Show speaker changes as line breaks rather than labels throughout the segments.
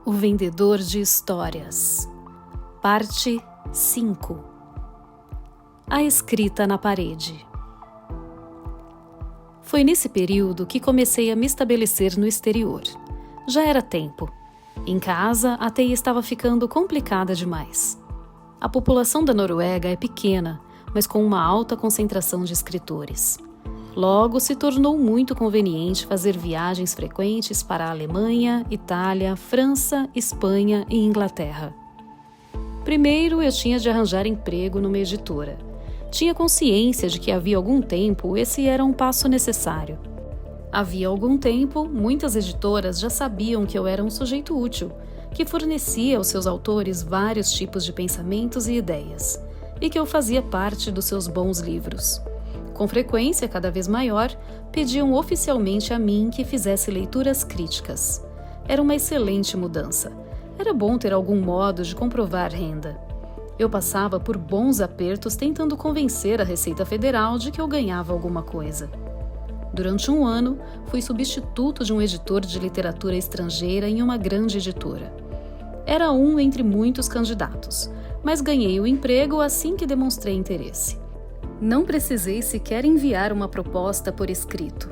O Vendedor de Histórias. Parte 5. A escrita na parede. Foi nesse período que comecei a me estabelecer no exterior. Já era tempo. Em casa, a teia estava ficando complicada demais. A população da Noruega é pequena, mas com uma alta concentração de escritores. Logo, se tornou muito conveniente fazer viagens frequentes para a Alemanha, Itália, França, Espanha e Inglaterra. Primeiro, eu tinha de arranjar emprego numa editora. Tinha consciência de que havia algum tempo esse era um passo necessário. Havia algum tempo, muitas editoras já sabiam que eu era um sujeito útil, que fornecia aos seus autores vários tipos de pensamentos e ideias, e que eu fazia parte dos seus bons livros. Com frequência cada vez maior, pediam oficialmente a mim que fizesse leituras críticas. Era uma excelente mudança. Era bom ter algum modo de comprovar renda. Eu passava por bons apertos tentando convencer a Receita Federal de que eu ganhava alguma coisa. Durante um ano, fui substituto de um editor de literatura estrangeira em uma grande editora. Era um entre muitos candidatos, mas ganhei o emprego assim que demonstrei interesse. Não precisei sequer enviar uma proposta por escrito.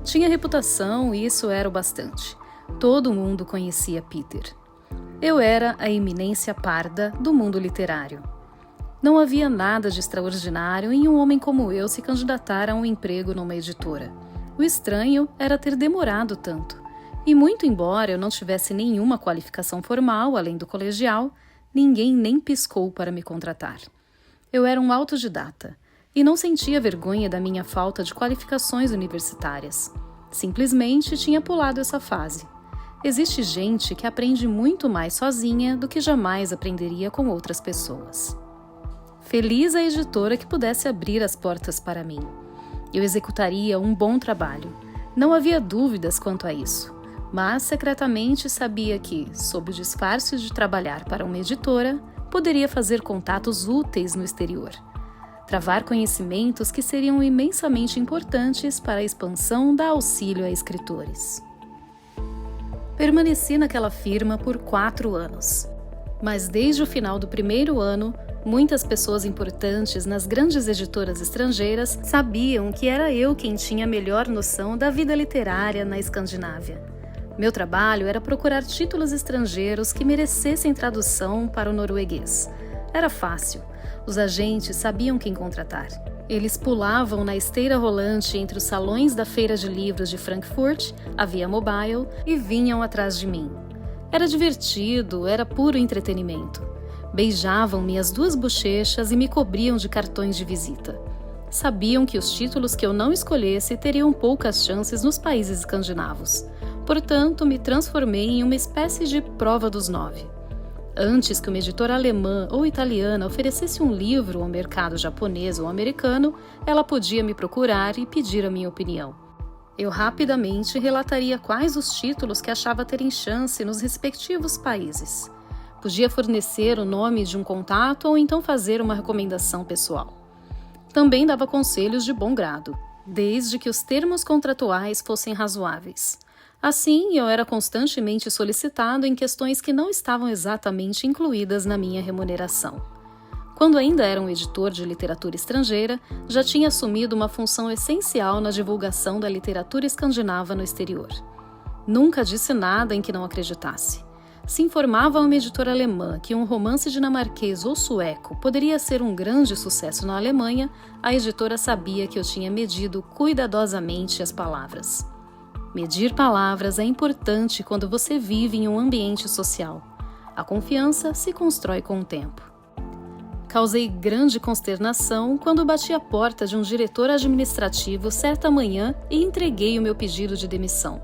Tinha reputação e isso era o bastante. Todo mundo conhecia Peter. Eu era a eminência parda do mundo literário. Não havia nada de extraordinário em um homem como eu se candidatar a um emprego numa editora. O estranho era ter demorado tanto. E muito embora eu não tivesse nenhuma qualificação formal além do colegial, ninguém nem piscou para me contratar. Eu era um autodidata. E não sentia vergonha da minha falta de qualificações universitárias. Simplesmente tinha pulado essa fase. Existe gente que aprende muito mais sozinha do que jamais aprenderia com outras pessoas. Feliz a editora que pudesse abrir as portas para mim. Eu executaria um bom trabalho. Não havia dúvidas quanto a isso. Mas secretamente sabia que, sob o disfarce de trabalhar para uma editora, poderia fazer contatos úteis no exterior. Travar conhecimentos que seriam imensamente importantes para a expansão da auxílio a escritores. Permaneci naquela firma por 4 anos. Mas desde o final do primeiro ano, muitas pessoas importantes nas grandes editoras estrangeiras sabiam que era eu quem tinha a melhor noção da vida literária na Escandinávia. Meu trabalho era procurar títulos estrangeiros que merecessem tradução para o norueguês. Era fácil. Os agentes sabiam quem contratar. Eles pulavam na esteira rolante entre os salões da Feira de Livros de Frankfurt, a Via Mobile, e vinham atrás de mim. Era divertido, era puro entretenimento. Beijavam-me as 2 bochechas e me cobriam de cartões de visita. Sabiam que os títulos que eu não escolhesse teriam poucas chances nos países escandinavos. Portanto, me transformei em uma espécie de prova dos 9. Antes que uma editora alemã ou italiana oferecesse um livro ao mercado japonês ou americano, ela podia me procurar e pedir a minha opinião. Eu rapidamente relataria quais os títulos que achava terem chance nos respectivos países. Podia fornecer o nome de um contato ou então fazer uma recomendação pessoal. Também dava conselhos de bom grado, desde que os termos contratuais fossem razoáveis. Assim, eu era constantemente solicitado em questões que não estavam exatamente incluídas na minha remuneração. Quando ainda era um editor de literatura estrangeira, já tinha assumido uma função essencial na divulgação da literatura escandinava no exterior. Nunca disse nada em que não acreditasse. Se informava a uma editora alemã que um romance dinamarquês ou sueco poderia ser um grande sucesso na Alemanha, a editora sabia que eu tinha medido cuidadosamente as palavras. Medir palavras é importante quando você vive em um ambiente social. A confiança se constrói com o tempo. Causei grande consternação quando bati à porta de um diretor administrativo certa manhã e entreguei o meu pedido de demissão.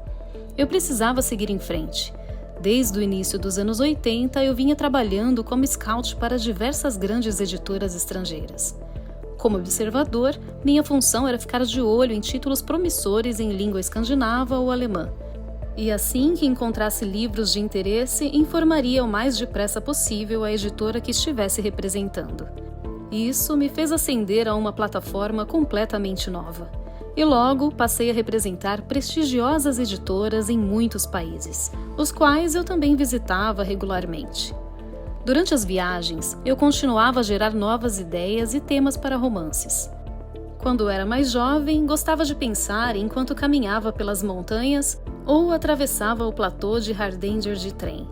Eu precisava seguir em frente. Desde o início dos anos 80, eu vinha trabalhando como scout para diversas grandes editoras estrangeiras. Como observador, minha função era ficar de olho em títulos promissores em língua escandinava ou alemã. E assim que encontrasse livros de interesse, informaria o mais depressa possível a editora que estivesse representando. Isso me fez ascender a uma plataforma completamente nova. E logo passei a representar prestigiosas editoras em muitos países, os quais eu também visitava regularmente. Durante as viagens, eu continuava a gerar novas ideias e temas para romances. Quando era mais jovem, gostava de pensar enquanto caminhava pelas montanhas ou atravessava o platô de Hardanger de trem.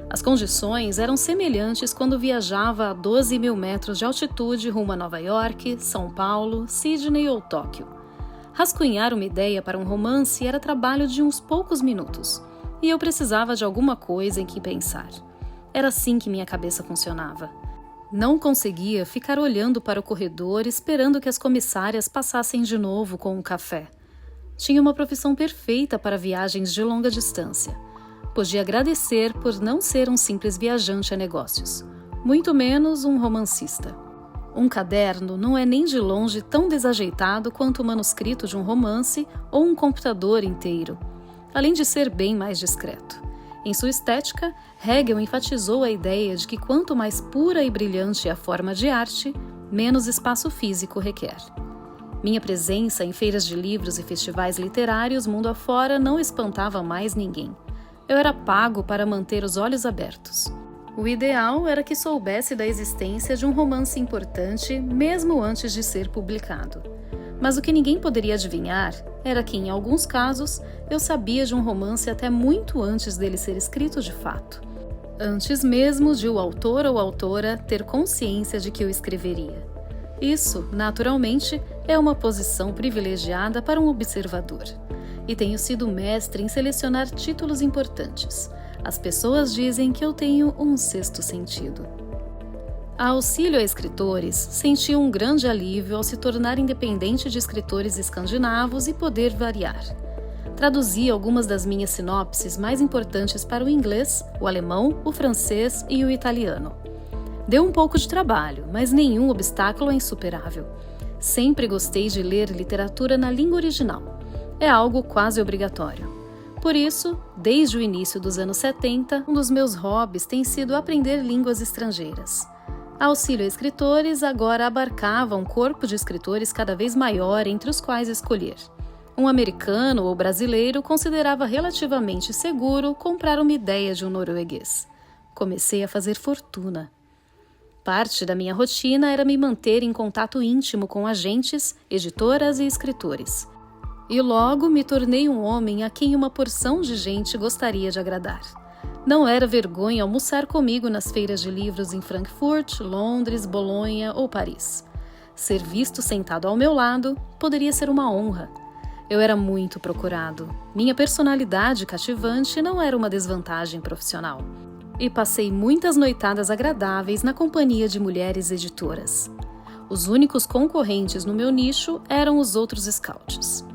As condições eram semelhantes quando viajava a 12.000 metros de altitude rumo a Nova York, São Paulo, Sydney ou Tóquio. Rascunhar uma ideia para um romance era trabalho de uns poucos minutos, e eu precisava de alguma coisa em que pensar. Era assim que minha cabeça funcionava. Não conseguia ficar olhando para o corredor esperando que as comissárias passassem de novo com um café. Tinha uma profissão perfeita para viagens de longa distância. Podia agradecer por não ser um simples viajante a negócios, muito menos um romancista. Um caderno não é nem de longe tão desajeitado quanto o manuscrito de um romance ou um computador inteiro, além de ser bem mais discreto. Em sua estética, Hegel enfatizou a ideia de que quanto mais pura e brilhante é a forma de arte, menos espaço físico requer. Minha presença em feiras de livros e festivais literários mundo afora não espantava mais ninguém. Eu era pago para manter os olhos abertos. O ideal era que soubesse da existência de um romance importante mesmo antes de ser publicado. Mas o que ninguém poderia adivinhar era que, em alguns casos, eu sabia de um romance até muito antes dele ser escrito de fato. Antes mesmo de o autor ou autora ter consciência de que eu escreveria. Isso, naturalmente, é uma posição privilegiada para um observador. E tenho sido mestre em selecionar títulos importantes. As pessoas dizem que eu tenho um sexto sentido. A auxílio a escritores, senti um grande alívio ao se tornar independente de escritores escandinavos e poder variar. Traduzi algumas das minhas sinopses mais importantes para o inglês, o alemão, o francês e o italiano. Deu um pouco de trabalho, mas nenhum obstáculo é insuperável. Sempre gostei de ler literatura na língua original. É algo quase obrigatório. Por isso, desde o início dos anos 70, um dos meus hobbies tem sido aprender línguas estrangeiras. A auxílio a escritores agora abarcava um corpo de escritores cada vez maior entre os quais escolher. Um americano ou brasileiro considerava relativamente seguro comprar uma ideia de um norueguês. Comecei a fazer fortuna. Parte da minha rotina era me manter em contato íntimo com agentes, editoras e escritores. E logo me tornei um homem a quem uma porção de gente gostaria de agradar. Não era vergonha almoçar comigo nas feiras de livros em Frankfurt, Londres, Bolonha ou Paris. Ser visto sentado ao meu lado poderia ser uma honra. Eu era muito procurado. Minha personalidade cativante não era uma desvantagem profissional. E passei muitas noitadas agradáveis na companhia de mulheres editoras. Os únicos concorrentes no meu nicho eram os outros scouts.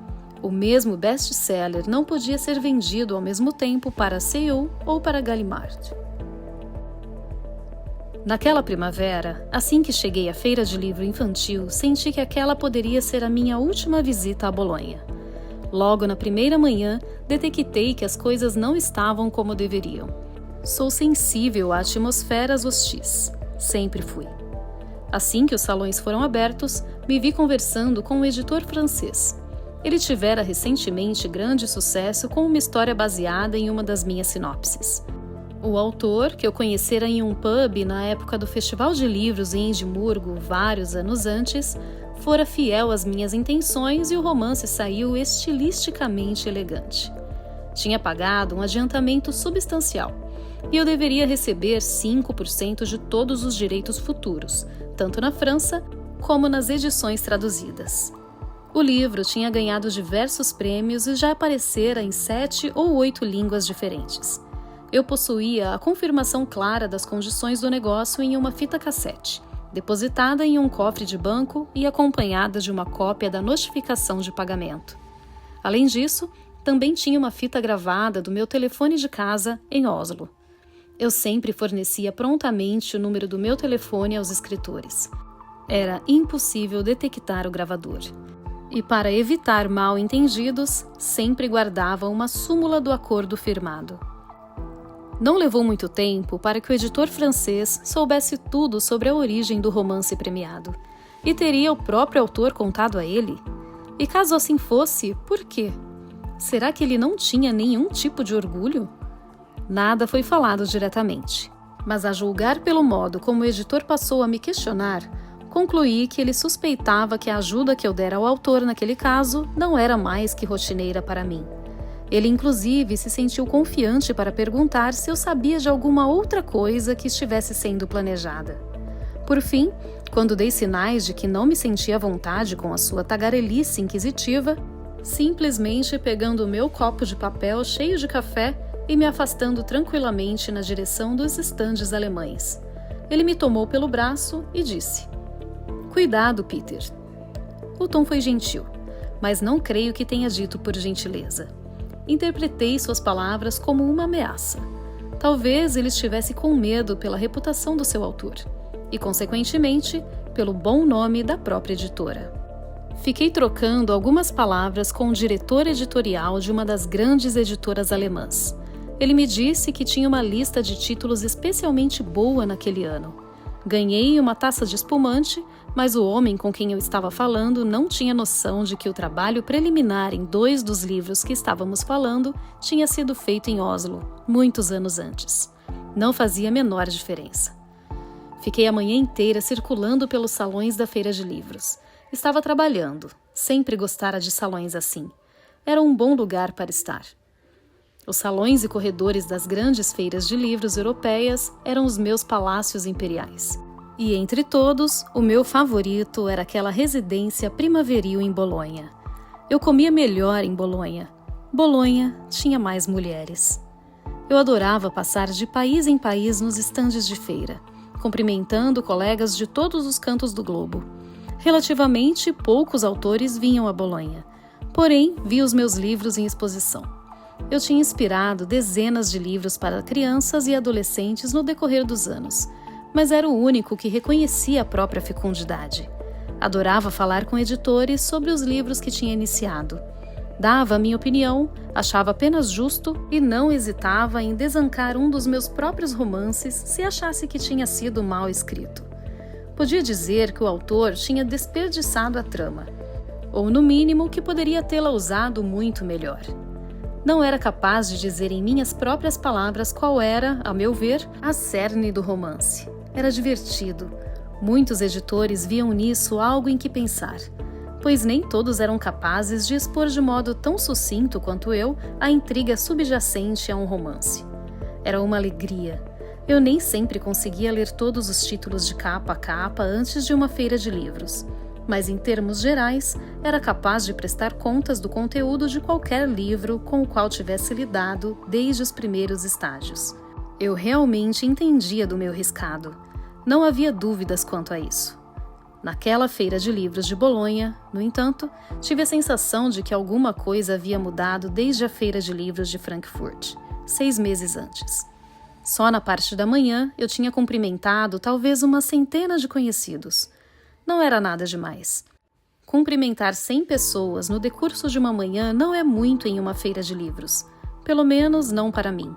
O mesmo best-seller não podia ser vendido ao mesmo tempo para C.U. ou para Gallimard. Naquela primavera, assim que cheguei à feira de livro infantil, senti que aquela poderia ser a minha última visita a Bolonha. Logo na primeira manhã, detectei que as coisas não estavam como deveriam. Sou sensível a atmosferas hostis. Sempre fui. Assim que os salões foram abertos, me vi conversando com um editor francês. Ele tivera recentemente grande sucesso com uma história baseada em uma das minhas sinopses. O autor, que eu conhecera em um pub na época do Festival de Livros em Edimburgo, vários anos antes, fora fiel às minhas intenções e o romance saiu estilisticamente elegante. Tinha pagado um adiantamento substancial e eu deveria receber 5% de todos os direitos futuros, tanto na França como nas edições traduzidas. O livro tinha ganhado diversos prêmios e já aparecera em 7 ou 8 línguas diferentes. Eu possuía a confirmação clara das condições do negócio em uma fita cassete, depositada em um cofre de banco e acompanhada de uma cópia da notificação de pagamento. Além disso, também tinha uma fita gravada do meu telefone de casa em Oslo. Eu sempre fornecia prontamente o número do meu telefone aos escritores. Era impossível detectar o gravador. E para evitar mal-entendidos, sempre guardava uma súmula do acordo firmado. Não levou muito tempo para que o editor francês soubesse tudo sobre a origem do romance premiado. E teria o próprio autor contado a ele? E caso assim fosse, por quê? Será que ele não tinha nenhum tipo de orgulho? Nada foi falado diretamente, mas a julgar pelo modo como o editor passou a me questionar, concluí que ele suspeitava que a ajuda que eu dera ao autor naquele caso não era mais que rotineira para mim. Ele inclusive se sentiu confiante para perguntar se eu sabia de alguma outra coisa que estivesse sendo planejada. Por fim, quando dei sinais de que não me sentia à vontade com a sua tagarelice inquisitiva, simplesmente pegando o meu copo de papel cheio de café e me afastando tranquilamente na direção dos estandes alemães. Ele me tomou pelo braço e disse: "Cuidado, Peter." O tom foi gentil, mas não creio que tenha dito por gentileza. Interpretei suas palavras como uma ameaça. Talvez ele estivesse com medo pela reputação do seu autor e, consequentemente, pelo bom nome da própria editora. Fiquei trocando algumas palavras com o diretor editorial de uma das grandes editoras alemãs. Ele me disse que tinha uma lista de títulos especialmente boa naquele ano. Ganhei uma taça de espumante, mas o homem com quem eu estava falando não tinha noção de que o trabalho preliminar em 2 dos livros que estávamos falando tinha sido feito em Oslo, muitos anos antes. Não fazia a menor diferença. Fiquei a manhã inteira circulando pelos salões da feira de livros. Estava trabalhando. Sempre gostara de salões assim. Era um bom lugar para estar. Os salões e corredores das grandes feiras de livros europeias eram os meus palácios imperiais. E entre todos, o meu favorito era aquela residência primaveril em Bolonha. Eu comia melhor em Bolonha. Bolonha tinha mais mulheres. Eu adorava passar de país em país nos estandes de feira, cumprimentando colegas de todos os cantos do globo. Relativamente poucos autores vinham a Bolonha, porém vi os meus livros em exposição. Eu tinha inspirado dezenas de livros para crianças e adolescentes no decorrer dos anos, mas era o único que reconhecia a própria fecundidade. Adorava falar com editores sobre os livros que tinha iniciado. Dava a minha opinião, achava apenas justo e não hesitava em desancar um dos meus próprios romances se achasse que tinha sido mal escrito. Podia dizer que o autor tinha desperdiçado a trama, ou no mínimo que poderia tê-la usado muito melhor. Não era capaz de dizer em minhas próprias palavras qual era, a meu ver, a cerne do romance. Era divertido. Muitos editores viam nisso algo em que pensar, pois nem todos eram capazes de expor de modo tão sucinto quanto eu a intriga subjacente a um romance. Era uma alegria. Eu nem sempre conseguia ler todos os títulos de capa a capa antes de uma feira de livros, mas em termos gerais, era capaz de prestar contas do conteúdo de qualquer livro com o qual tivesse lidado desde os primeiros estágios. Eu realmente entendia do meu riscado. Não havia dúvidas quanto a isso. Naquela feira de livros de Bolonha, no entanto, tive a sensação de que alguma coisa havia mudado desde a feira de livros de Frankfurt, 6 meses antes. Só na parte da manhã eu tinha cumprimentado talvez uma centena de conhecidos. Não era nada demais. Cumprimentar 100 pessoas no decurso de uma manhã não é muito em uma feira de livros, pelo menos não para mim.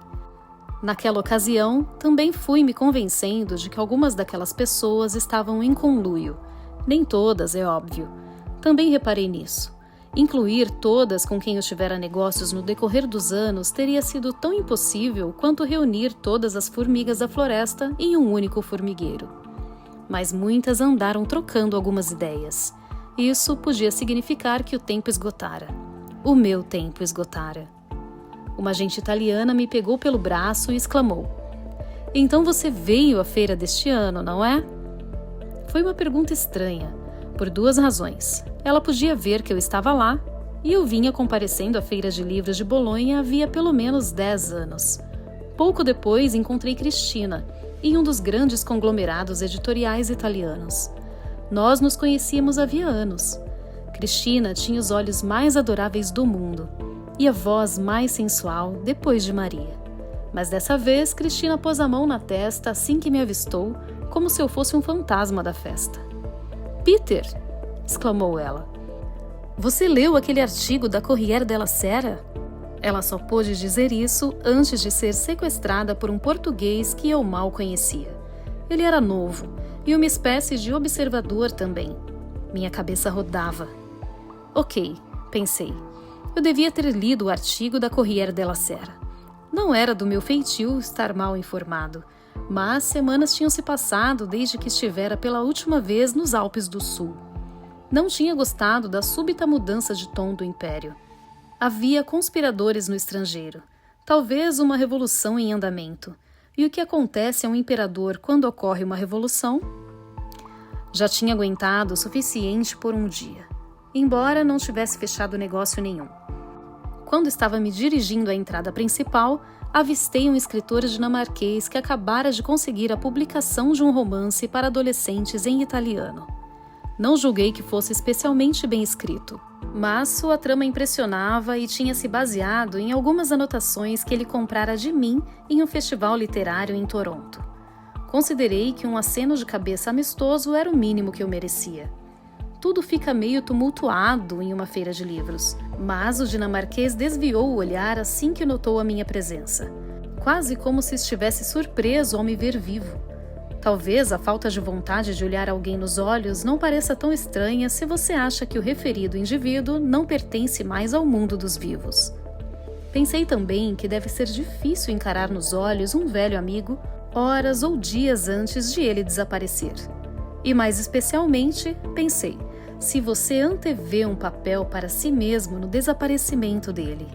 Naquela ocasião, também fui me convencendo de que algumas daquelas pessoas estavam em conluio. Nem todas, é óbvio. Também reparei nisso. Incluir todas com quem eu tivera negócios no decorrer dos anos teria sido tão impossível quanto reunir todas as formigas da floresta em um único formigueiro. Mas muitas andaram trocando algumas ideias. Isso podia significar que o tempo esgotara. O meu tempo esgotara. Uma agente italiana me pegou pelo braço e exclamou: "Então você veio à feira deste ano, não é?" Foi uma pergunta estranha, por 2 razões. Ela podia ver que eu estava lá, e eu vinha comparecendo à feira de livros de Bolonha havia pelo menos 10 anos. Pouco depois encontrei Cristina, em um dos grandes conglomerados editoriais italianos. Nós nos conhecíamos havia anos. Cristina tinha os olhos mais adoráveis do mundo e a voz mais sensual depois de Maria. Mas dessa vez, Cristina pôs a mão na testa assim que me avistou, como se eu fosse um fantasma da festa. "Peter!" exclamou ela. "Você leu aquele artigo da Corriere della Sera?" Ela só pôde dizer isso antes de ser sequestrada por um português que eu mal conhecia. Ele era novo e uma espécie de observador também. Minha cabeça rodava. Ok, pensei. Eu devia ter lido o artigo da Corriere della Sera. Não era do meu feitio estar mal informado, mas semanas tinham se passado desde que estivera pela última vez nos Alpes do Sul. Não tinha gostado da súbita mudança de tom do império. Havia conspiradores no estrangeiro, talvez uma revolução em andamento. E o que acontece a um imperador quando ocorre uma revolução? Já tinha aguentado o suficiente por um dia, embora não tivesse fechado negócio nenhum. Quando estava me dirigindo à entrada principal, avistei um escritor dinamarquês que acabara de conseguir a publicação de um romance para adolescentes em italiano. Não julguei que fosse especialmente bem escrito, mas sua trama impressionava e tinha se baseado em algumas anotações que ele comprara de mim em um festival literário em Toronto. Considerei que um aceno de cabeça amistoso era o mínimo que eu merecia. Tudo fica meio tumultuado em uma feira de livros, mas o dinamarquês desviou o olhar assim que notou a minha presença, quase como se estivesse surpreso ao me ver vivo. Talvez a falta de vontade de olhar alguém nos olhos não pareça tão estranha se você acha que o referido indivíduo não pertence mais ao mundo dos vivos. Pensei também que deve ser difícil encarar nos olhos um velho amigo horas ou dias antes de ele desaparecer. E mais especialmente, pensei, se você antevê um papel para si mesmo no desaparecimento dele.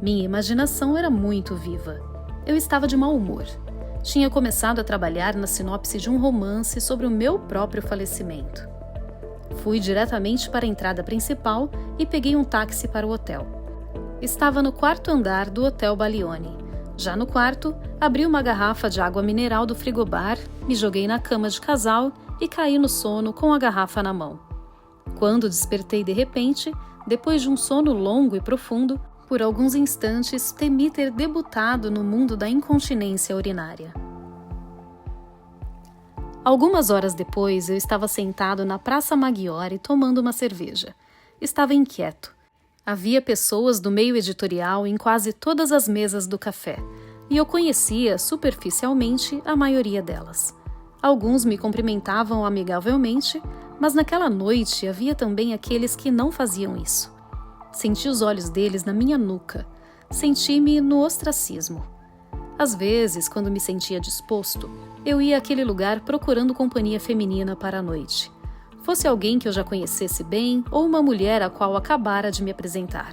Minha imaginação era muito viva. Eu estava de mau humor. Tinha começado a trabalhar na sinopse de um romance sobre o meu próprio falecimento. Fui diretamente para a entrada principal e peguei um táxi para o hotel. Estava no quarto andar do Hotel Balione. Já no quarto, abri uma garrafa de água mineral do frigobar, me joguei na cama de casal e caí no sono com a garrafa na mão. Quando despertei de repente, depois de um sono longo e profundo, por alguns instantes temi ter debutado no mundo da incontinência urinária. Algumas horas depois, eu estava sentado na Praça Maggiore tomando uma cerveja. Estava inquieto. Havia pessoas do meio editorial em quase todas as mesas do café, e eu conhecia superficialmente a maioria delas. Alguns me cumprimentavam amigavelmente, mas naquela noite havia também aqueles que não faziam isso. Senti os olhos deles na minha nuca. Senti-me no ostracismo. Às vezes, quando me sentia disposto, eu ia àquele lugar procurando companhia feminina para a noite. Fosse alguém que eu já conhecesse bem ou uma mulher a qual acabara de me apresentar.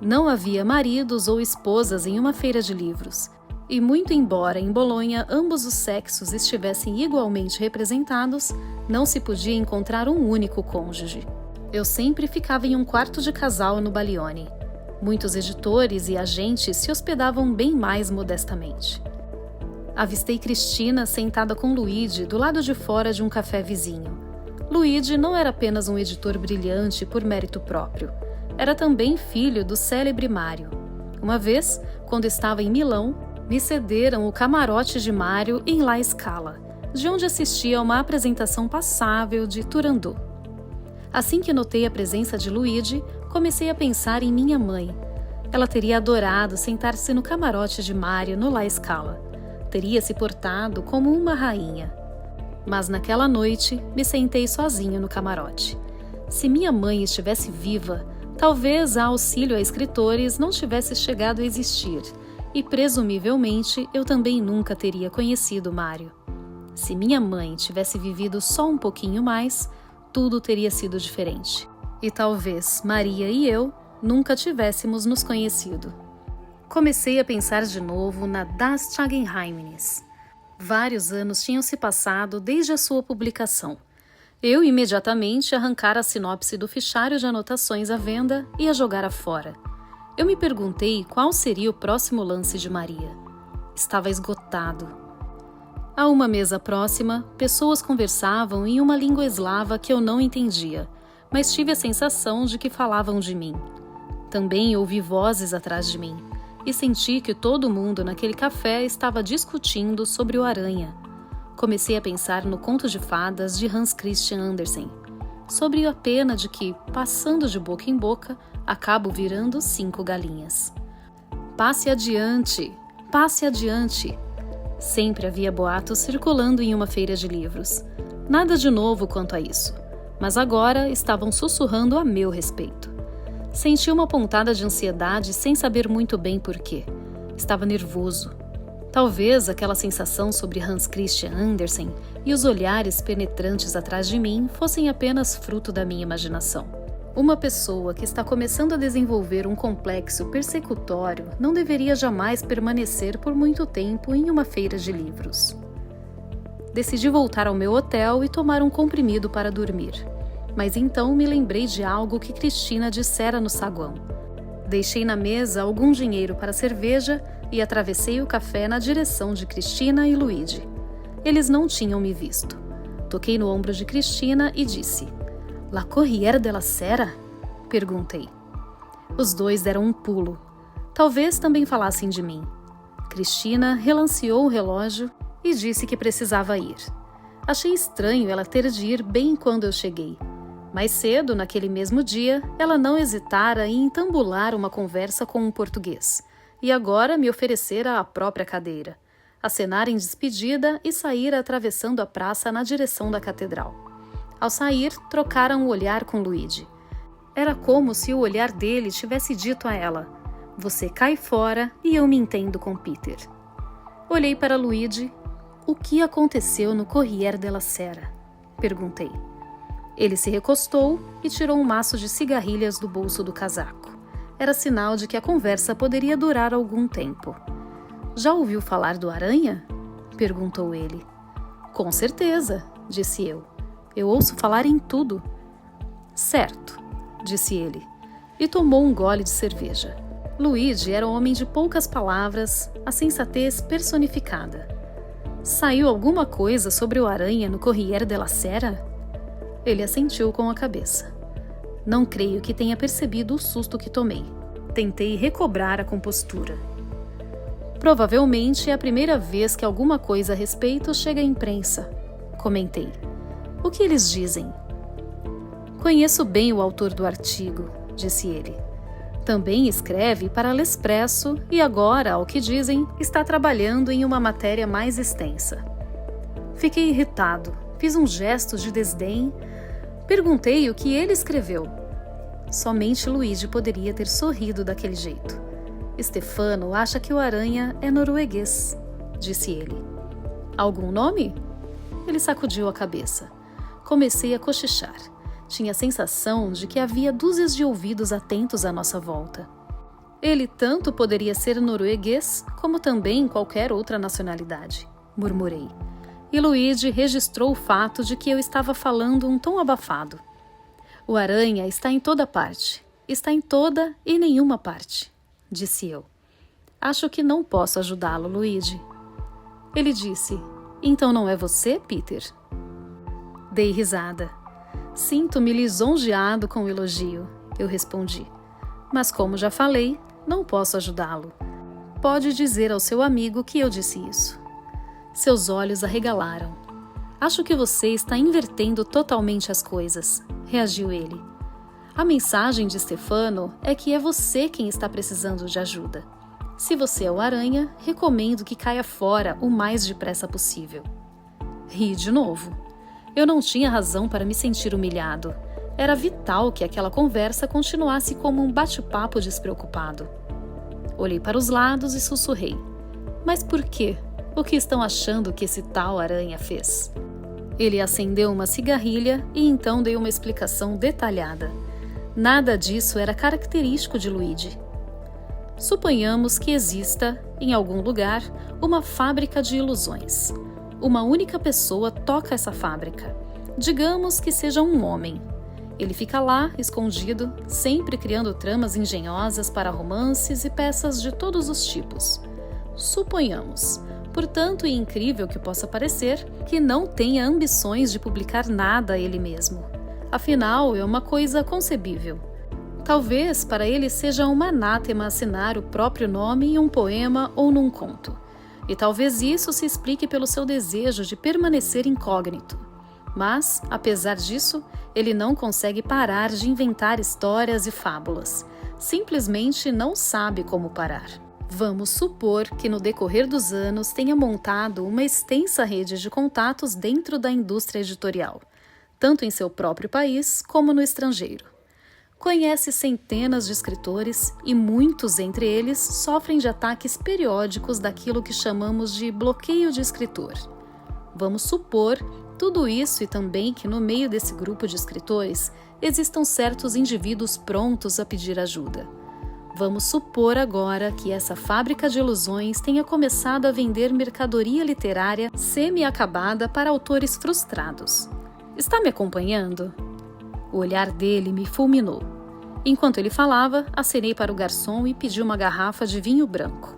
Não havia maridos ou esposas em uma feira de livros. E muito embora em Bolonha ambos os sexos estivessem igualmente representados, não se podia encontrar um único cônjuge. Eu sempre ficava em um quarto de casal no Balione. Muitos editores e agentes se hospedavam bem mais modestamente. Avistei Cristina sentada com Luigi do lado de fora de um café vizinho. Luigi não era apenas um editor brilhante por mérito próprio. Era também filho do célebre Mário. Uma vez, quando estava em Milão, me cederam o camarote de Mário em La Scala, de onde assistia a uma apresentação passável de Turandot. Assim que notei a presença de Luigi, comecei a pensar em minha mãe. Ela teria adorado sentar-se no camarote de Mário no La Scala. Teria se portado como uma rainha. Mas naquela noite, me sentei sozinho no camarote. Se minha mãe estivesse viva, talvez a auxílio a escritores não tivesse chegado a existir, e presumivelmente eu também nunca teria conhecido Mário. Se minha mãe tivesse vivido só um pouquinho mais, tudo teria sido diferente. E talvez Maria e eu nunca tivéssemos nos conhecido. Comecei a pensar de novo na Das Tageheimnis. Vários anos tinham se passado desde a sua publicação. Eu imediatamente arrancara a sinopse do fichário de anotações à venda e a jogara fora. Eu me perguntei qual seria o próximo lance de Maria. Estava esgotado. A uma mesa próxima, pessoas conversavam em uma língua eslava que eu não entendia, mas tive a sensação de que falavam de mim. Também ouvi vozes atrás de mim, e senti que todo mundo naquele café estava discutindo sobre o Aranha. Comecei a pensar no conto de fadas de Hans Christian Andersen, sobre a pena de que, passando de boca em boca, acabo virando 5 galinhas. Passe adiante! Passe adiante! Sempre havia boatos circulando em uma feira de livros. Nada de novo quanto a isso. mas agora estavam sussurrando a meu respeito. Senti uma pontada de ansiedade sem saber muito bem por quê. Estava nervoso. Talvez aquela sensação sobre Hans Christian Andersen e os olhares penetrantes atrás de mim fossem apenas fruto da minha imaginação. Uma pessoa que está começando a desenvolver um complexo persecutório não deveria jamais permanecer por muito tempo em uma feira de livros. Decidi voltar ao meu hotel e tomar um comprimido para dormir. Mas então me lembrei de algo que Cristina dissera no saguão. Deixei na mesa algum dinheiro para cerveja e atravessei o café na direção de Cristina e Luigi. Eles não tinham me visto. Toquei no ombro de Cristina e disse: "La Corriere della Sera?" Perguntei. Os dois deram um pulo. Talvez também falassem de mim. Cristina relanceou o relógio e disse que precisava ir. Achei estranho ela ter de ir bem quando eu cheguei. Mais cedo, naquele mesmo dia, ela não hesitara em entambular uma conversa com um português, e agora me oferecera a própria cadeira, acenar em despedida e sair atravessando a praça na direção da catedral. Ao sair, trocaram o olhar com Luigi. Era como se o olhar dele tivesse dito a ela: "Você cai fora e eu me entendo com Peter." Olhei para Luigi. "O que aconteceu no Corriere della Sera?" Perguntei. Ele se recostou e tirou um maço de cigarrilhas do bolso do casaco. Era sinal de que a conversa poderia durar algum tempo. "Já ouviu falar do Aranha?" perguntou ele. "Com certeza", disse eu. "Eu ouço falar em tudo." "Certo", disse ele, e tomou um gole de cerveja. Luigi era um homem de poucas palavras, a sensatez personificada. "Saiu alguma coisa sobre o Aranha no Corriere della Sera?" Ele assentiu com a cabeça. Não creio que tenha percebido o susto que tomei. Tentei recobrar a compostura. "Provavelmente é a primeira vez que alguma coisa a respeito chega à imprensa", comentei. "O que eles dizem?" "Conheço bem o autor do artigo", disse ele. "Também escreve para L'Espresso e agora, ao que dizem, está trabalhando em uma matéria mais extensa." Fiquei irritado, fiz um gesto de desdém, perguntei o que ele escreveu. Somente Luigi poderia ter sorrido daquele jeito. "Stefano acha que o Aranha é norueguês", disse ele. "Algum nome?" Ele sacudiu a cabeça. Comecei a cochichar. Tinha a sensação de que havia dúzias de ouvidos atentos à nossa volta. "Ele tanto poderia ser norueguês, como também qualquer outra nacionalidade", murmurei. E Luigi registrou o fato de que eu estava falando um tom abafado. "O Aranha está em toda parte. Está em toda e nenhuma parte", disse eu. "Acho que não posso ajudá-lo, Luigi." Ele disse: "Então não é você, Peter?" Dei risada. "Sinto-me lisonjeado com o elogio", eu respondi. "Mas como já falei, não posso ajudá-lo. Pode dizer ao seu amigo que eu disse isso." Seus olhos arregalaram. "Acho que você está invertendo totalmente as coisas", reagiu ele. "A mensagem de Stefano é que é você quem está precisando de ajuda. Se você é o Aranha, recomendo que caia fora o mais depressa possível." Ri de novo. Eu não tinha razão para me sentir humilhado. Era vital que aquela conversa continuasse como um bate-papo despreocupado. Olhei para os lados e sussurrei: "Mas por quê? O que estão achando que esse tal Aranha fez?" Ele acendeu uma cigarrilha e então deu uma explicação detalhada. Nada disso era característico de Luigi. Suponhamos que exista, em algum lugar, uma fábrica de ilusões. Uma única pessoa toca essa fábrica. Digamos que seja um homem. Ele fica lá, escondido, sempre criando tramas engenhosas para romances e peças de todos os tipos. Suponhamos, portanto, e incrível que possa parecer, que não tenha ambições de publicar nada a ele mesmo. Afinal, é uma coisa concebível. Talvez para ele seja uma anátema assinar o próprio nome em um poema ou num conto. E talvez isso se explique pelo seu desejo de permanecer incógnito. Mas, apesar disso, ele não consegue parar de inventar histórias e fábulas. Simplesmente não sabe como parar. Vamos supor que no decorrer dos anos tenha montado uma extensa rede de contatos dentro da indústria editorial. tanto em seu próprio país como no estrangeiro. Conhece centenas de escritores e muitos entre eles sofrem de ataques periódicos daquilo que chamamos de bloqueio de escritor. Vamos supor tudo isso e também que no meio desse grupo de escritores existam certos indivíduos prontos a pedir ajuda. Vamos supor agora que essa fábrica de ilusões tenha começado a vender mercadoria literária semi-acabada para autores frustrados. Está me acompanhando? O olhar dele me fulminou. Enquanto ele falava, acenei para o garçom e pedi uma garrafa de vinho branco.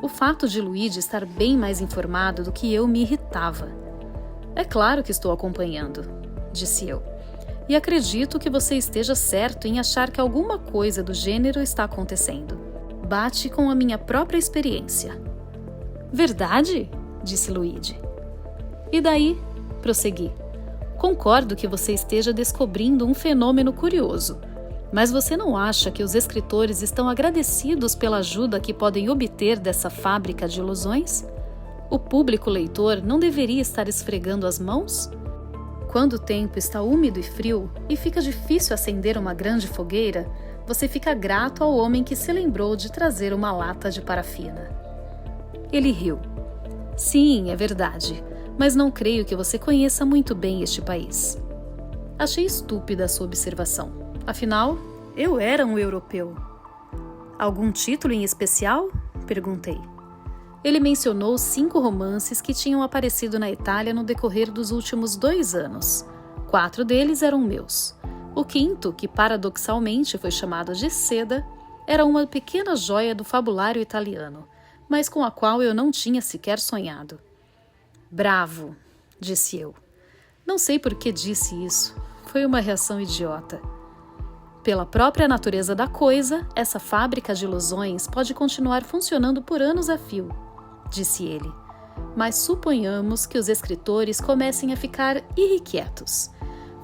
O fato de Luigi estar bem mais informado do que eu me irritava. É claro que estou acompanhando, disse eu. E acredito que você esteja certo em achar que alguma coisa do gênero está acontecendo. Bate com a minha própria experiência. Verdade? Disse Luigi. E daí? Prossegui. Concordo que você esteja descobrindo um fenômeno curioso, mas você não acha que os escritores estão agradecidos pela ajuda que podem obter dessa fábrica de ilusões? O público leitor não deveria estar esfregando as mãos? Quando o tempo está úmido e frio e fica difícil acender uma grande fogueira, você fica grato ao homem que se lembrou de trazer uma lata de parafina. Ele riu. Sim, é verdade, mas não creio que você conheça muito bem este país. Achei estúpida a sua observação. Afinal, eu era um europeu. Algum título em especial? Perguntei. Ele mencionou 5 romances que tinham aparecido na Itália no decorrer dos últimos 2 anos. 4 deles eram meus. O 5º, que paradoxalmente foi chamado de Seda, era uma pequena joia do fabulário italiano, mas com a qual eu não tinha sequer sonhado. Bravo, disse eu. Não sei por que disse isso. Foi uma reação idiota. Pela própria natureza da coisa, essa fábrica de ilusões pode continuar funcionando por anos a fio, disse ele. Mas suponhamos que os escritores comecem a ficar irrequietos.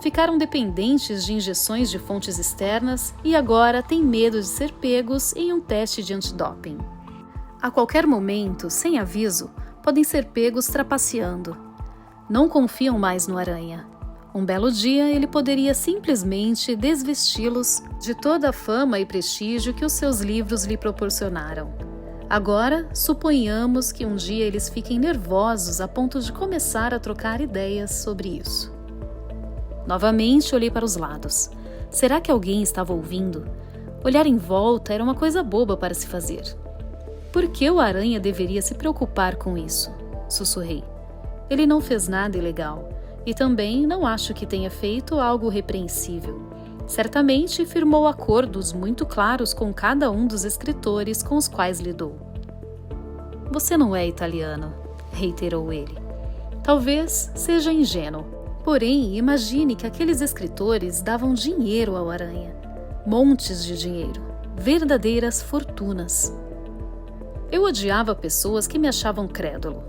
Ficaram dependentes de injeções de fontes externas e agora têm medo de ser pegos em um teste de antidoping. A qualquer momento, sem aviso, podem ser pegos trapaceando. Não confiam mais no Aranha. Um belo dia, ele poderia simplesmente desvesti-los de toda a fama e prestígio que os seus livros lhe proporcionaram. Agora, suponhamos que um dia eles fiquem nervosos a ponto de começar a trocar ideias sobre isso. Novamente, olhei para os lados. Será que alguém estava ouvindo? Olhar em volta era uma coisa boba para se fazer. Por que o Aranha deveria se preocupar com isso? Sussurrei. Ele não fez nada ilegal. E também não acho que tenha feito algo repreensível. Certamente firmou acordos muito claros com cada um dos escritores com os quais lidou. Você não é italiano, reiterou ele. Talvez seja ingênuo. Porém, imagine que aqueles escritores davam dinheiro ao Aranha. Montes de dinheiro. Verdadeiras fortunas. Eu odiava pessoas que me achavam crédulo.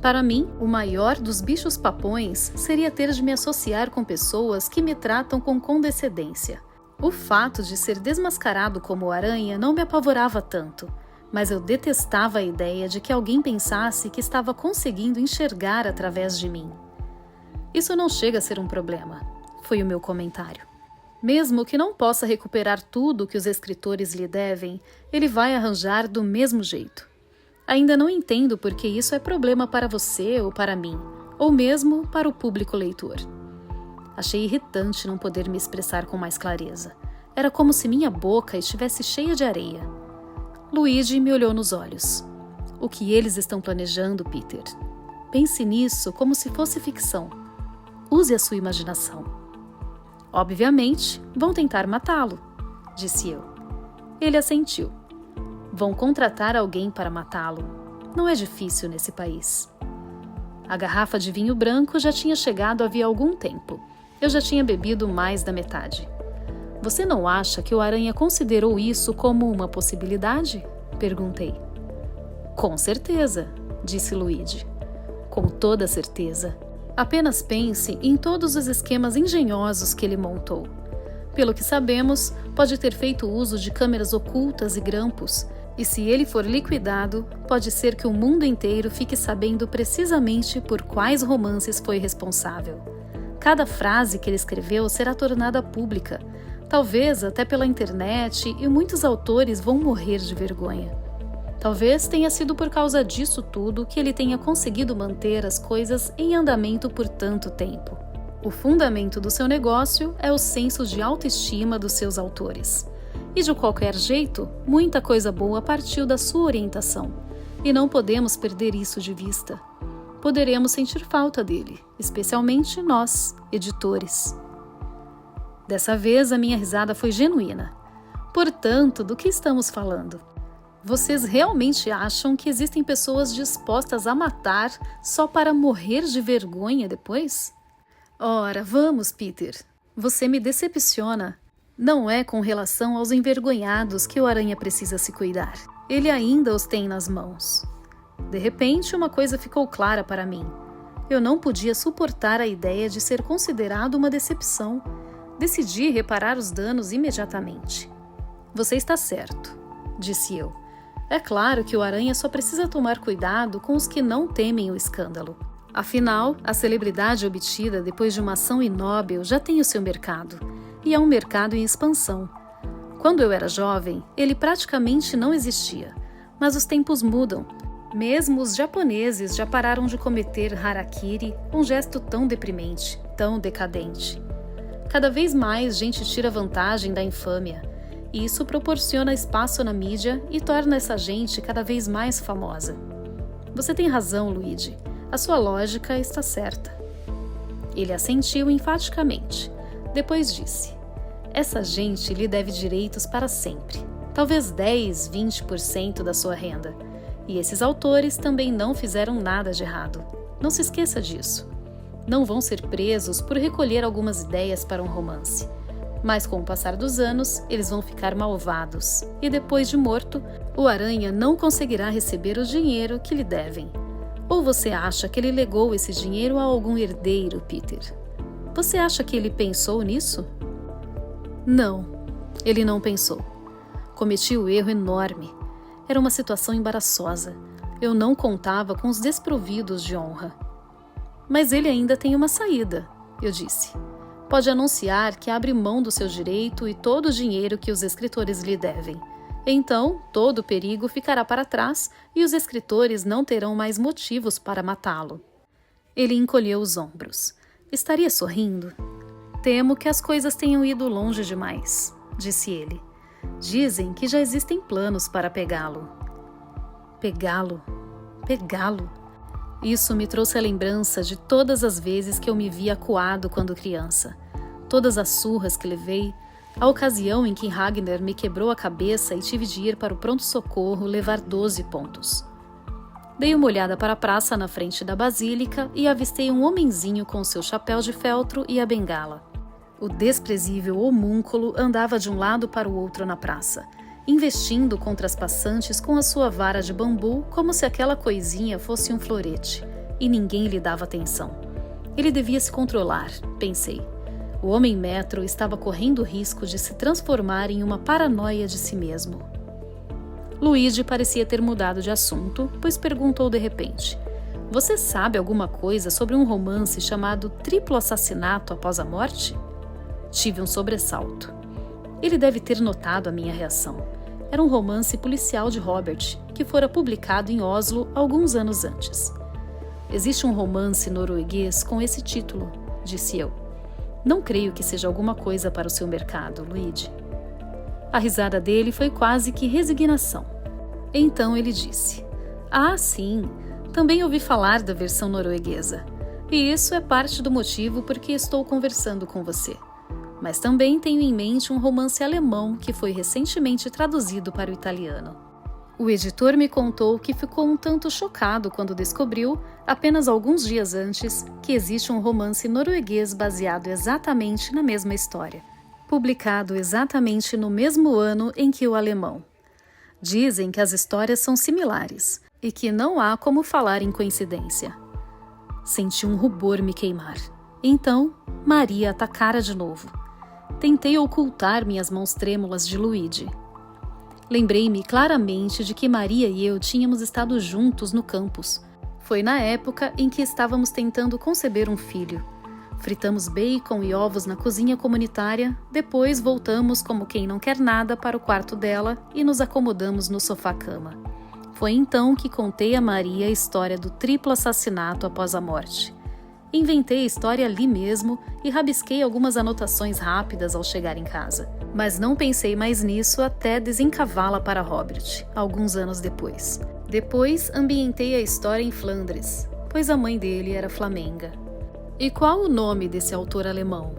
Para mim, o maior dos bichos papões seria ter de me associar com pessoas que me tratam com condescendência. O fato de ser desmascarado como Aranha não me apavorava tanto, mas eu detestava a ideia de que alguém pensasse que estava conseguindo enxergar através de mim. Isso não chega a ser um problema, foi o meu comentário. Mesmo que não possa recuperar tudo que os escritores lhe devem, ele vai arranjar do mesmo jeito. Ainda não entendo por que isso é problema para você ou para mim, ou mesmo para o público leitor. Achei irritante não poder me expressar com mais clareza. Era como se minha boca estivesse cheia de areia. Luigi me olhou nos olhos. O que eles estão planejando, Peter? Pense nisso como se fosse ficção. Use a sua imaginação. Obviamente, vão tentar matá-lo, disse eu. Ele assentiu. Vão contratar alguém para matá-lo. Não é difícil nesse país. A garrafa de vinho branco já tinha chegado havia algum tempo. Eu já tinha bebido mais da metade. Você não acha que o Aranha considerou isso como uma possibilidade? Perguntei. Com certeza, disse Luigi. Com toda certeza. Apenas pense em todos os esquemas engenhosos que ele montou. Pelo que sabemos, pode ter feito uso de câmeras ocultas e grampos, e se ele for liquidado, pode ser que o mundo inteiro fique sabendo precisamente por quais romances foi responsável. Cada frase que ele escreveu será tornada pública, talvez até pela internet, e muitos autores vão morrer de vergonha. Talvez tenha sido por causa disso tudo que ele tenha conseguido manter as coisas em andamento por tanto tempo. O fundamento do seu negócio é o senso de autoestima dos seus autores. E de qualquer jeito, muita coisa boa partiu da sua orientação, e não podemos perder isso de vista. Poderemos sentir falta dele, especialmente nós, editores. Dessa vez a minha risada foi genuína. Portanto, do que estamos falando? Vocês realmente acham que existem pessoas dispostas a matar só para morrer de vergonha depois? Ora, vamos, Peter. Você me decepciona. Não é com relação aos envergonhados que o Aranha precisa se cuidar. Ele ainda os tem nas mãos. De repente, uma coisa ficou clara para mim. Eu não podia suportar a ideia de ser considerado uma decepção. Decidi reparar os danos imediatamente. Você está certo, disse eu. É claro que o Aranha só precisa tomar cuidado com os que não temem o escândalo. Afinal, a celebridade obtida depois de uma ação inóbil já tem o seu mercado, e é um mercado em expansão. Quando eu era jovem, ele praticamente não existia, mas os tempos mudam. Mesmo os japoneses já pararam de cometer harakiri, um gesto tão deprimente, tão decadente. Cada vez mais gente tira vantagem da infâmia, e isso proporciona espaço na mídia e torna essa gente cada vez mais famosa. Você tem razão, Luigi. A sua lógica está certa. Ele assentiu enfaticamente. Depois disse: essa gente lhe deve direitos para sempre. Talvez 10, 20% da sua renda. E esses autores também não fizeram nada de errado. Não se esqueça disso. Não vão ser presos por recolher algumas ideias para um romance. Mas com o passar dos anos, eles vão ficar malvados. E depois de morto, o Aranha não conseguirá receber o dinheiro que lhe devem. Ou você acha que ele legou esse dinheiro a algum herdeiro, Peter? Você acha que ele pensou nisso? Não, ele não pensou. Cometi um erro enorme. Era uma situação embaraçosa. Eu não contava com os desprovidos de honra. Mas ele ainda tem uma saída, eu disse. Pode anunciar que abre mão do seu direito e todo o dinheiro que os escritores lhe devem. Então, todo o perigo ficará para trás e os escritores não terão mais motivos para matá-lo. Ele encolheu os ombros. Estaria sorrindo? Temo que as coisas tenham ido longe demais, disse ele. Dizem que já existem planos para pegá-lo. Pegá-lo? Pegá-lo? Isso me trouxe a lembrança de todas as vezes que eu me vi acuado quando criança. Todas as surras que levei, a ocasião em que Ragnar me quebrou a cabeça e tive de ir para o pronto-socorro levar 12 pontos. Dei uma olhada para a praça na frente da basílica e avistei um homenzinho com seu chapéu de feltro e a bengala. O desprezível homúnculo andava de um lado para o outro na praça, investindo contra as passantes com a sua vara de bambu como se aquela coisinha fosse um florete, e ninguém lhe dava atenção. Ele devia se controlar, pensei. O homem-metro estava correndo o risco de se transformar em uma paranoia de si mesmo. Luigi parecia ter mudado de assunto, pois perguntou de repente: você sabe alguma coisa sobre um romance chamado Triplo Assassinato Após a Morte? Tive um sobressalto. Ele deve ter notado a minha reação. Era um romance policial de Robert, que fora publicado em Oslo alguns anos antes. Existe um romance norueguês com esse título, disse eu. Não creio que seja alguma coisa para o seu mercado, Luigi. A risada dele foi quase que resignação. Então ele disse: ah, sim, também ouvi falar da versão norueguesa. E isso é parte do motivo por que estou conversando com você. Mas também tenho em mente um romance alemão que foi recentemente traduzido para o italiano. O editor me contou que ficou um tanto chocado quando descobriu, apenas alguns dias antes, que existe um romance norueguês baseado exatamente na mesma história, publicado exatamente no mesmo ano em que o alemão. Dizem que as histórias são similares e que não há como falar em coincidência. Senti um rubor me queimar. Então, Maria atacara de novo. Tentei ocultar minhas mãos trêmulas de Luigi. Lembrei-me claramente de que Maria e eu tínhamos estado juntos no campus. Foi na época em que estávamos tentando conceber um filho. Fritamos bacon e ovos na cozinha comunitária, depois voltamos como quem não quer nada para o quarto dela e nos acomodamos no sofá-cama. Foi então que contei a Maria a história do triplo assassinato após a morte. Inventei a história ali mesmo e rabisquei algumas anotações rápidas ao chegar em casa. Mas não pensei mais nisso até desencavá-la para Robert, alguns anos depois. Depois ambientei a história em Flandres, pois a mãe dele era flamenga. E qual o nome desse autor alemão?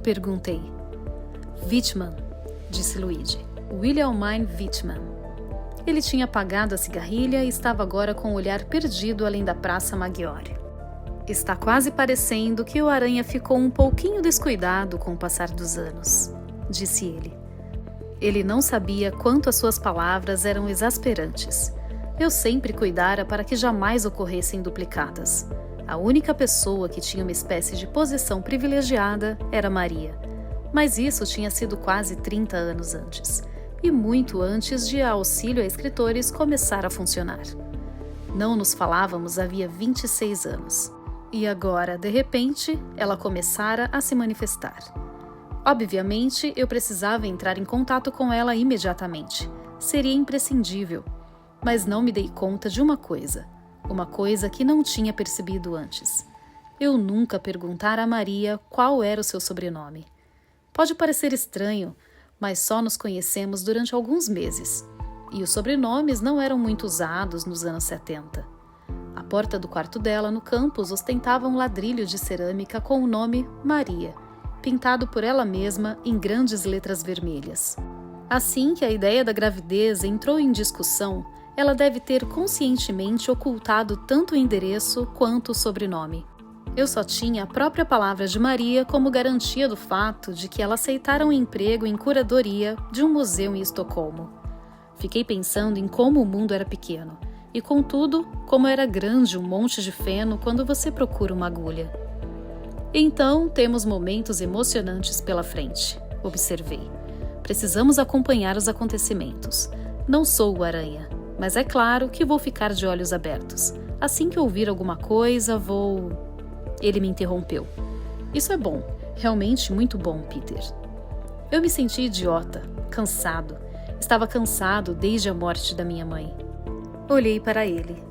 Perguntei. Wittmann, disse Luigi. Wilhelmine Wittmann. Ele tinha apagado a cigarrilha e estava agora com o olhar perdido além da Praça Maggiore. Está quase parecendo que o Aranha ficou um pouquinho descuidado com o passar dos anos, disse ele. Ele não sabia quanto as suas palavras eram exasperantes. Eu sempre cuidara para que jamais ocorressem duplicadas. A única pessoa que tinha uma espécie de posição privilegiada era Maria. Mas isso tinha sido quase 30 anos antes, e muito antes de a Auxílio a Escritores começar a funcionar. Não nos falávamos havia 26 anos. E agora, de repente, ela começara a se manifestar. Obviamente, eu precisava entrar em contato com ela imediatamente. Seria imprescindível. Mas não me dei conta de uma coisa que não tinha percebido antes. Eu nunca perguntara a Maria qual era o seu sobrenome. Pode parecer estranho, mas só nos conhecemos durante alguns meses. E os sobrenomes não eram muito usados nos anos 70. A porta do quarto dela no campus ostentava um ladrilho de cerâmica com o nome Maria, pintado por ela mesma em grandes letras vermelhas. Assim que a ideia da gravidez entrou em discussão, ela deve ter conscientemente ocultado tanto o endereço quanto o sobrenome. Eu só tinha a própria palavra de Maria como garantia do fato de que ela aceitara um emprego em curadoria de um museu em Estocolmo. Fiquei pensando em como o mundo era pequeno e, contudo, como era grande um monte de feno quando você procura uma agulha. Então, temos momentos emocionantes pela frente, observei. Precisamos acompanhar os acontecimentos. Não sou o Aranha, mas é claro que vou ficar de olhos abertos. Assim que ouvir alguma coisa, vou... Ele me interrompeu. Isso é bom, realmente muito bom, Peter. Eu me senti idiota, cansado. Estava cansado desde a morte da minha mãe. Olhei para ele.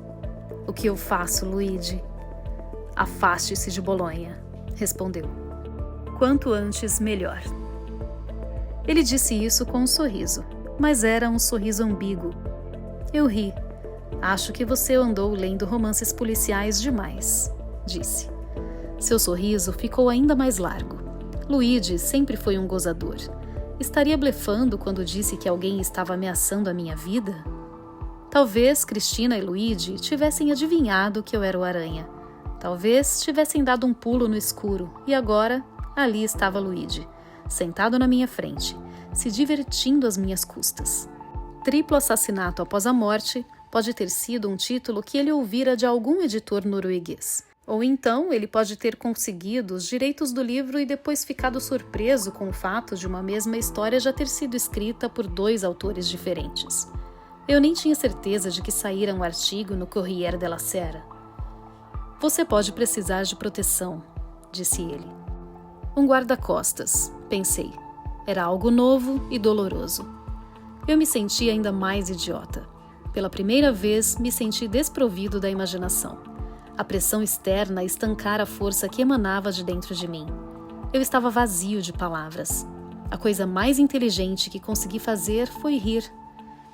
O que eu faço, Luigi? Afaste-se de Bolonha, respondeu. Quanto antes, melhor. Ele disse isso com um sorriso, mas era um sorriso ambíguo. Eu ri. Acho que você andou lendo romances policiais demais, disse. Seu sorriso ficou ainda mais largo. Luigi sempre foi um gozador. Estaria blefando quando disse que alguém estava ameaçando a minha vida? Talvez Cristina e Luigi tivessem adivinhado que eu era o Aranha. Talvez tivessem dado um pulo no escuro e agora ali estava Luigi, sentado na minha frente, se divertindo às minhas custas. Triplo assassinato após a morte pode ter sido um título que ele ouvira de algum editor norueguês. Ou então ele pode ter conseguido os direitos do livro e depois ficado surpreso com o fato de uma mesma história já ter sido escrita por 2 autores diferentes. Eu nem tinha certeza de que saíra um artigo no Corriere della Sera. Você pode precisar de proteção, disse ele. Um guarda-costas, pensei. Era algo novo e doloroso. Eu me senti ainda mais idiota. Pela primeira vez, me senti desprovido da imaginação. A pressão externa estancara a força que emanava de dentro de mim. Eu estava vazio de palavras. A coisa mais inteligente que consegui fazer foi rir.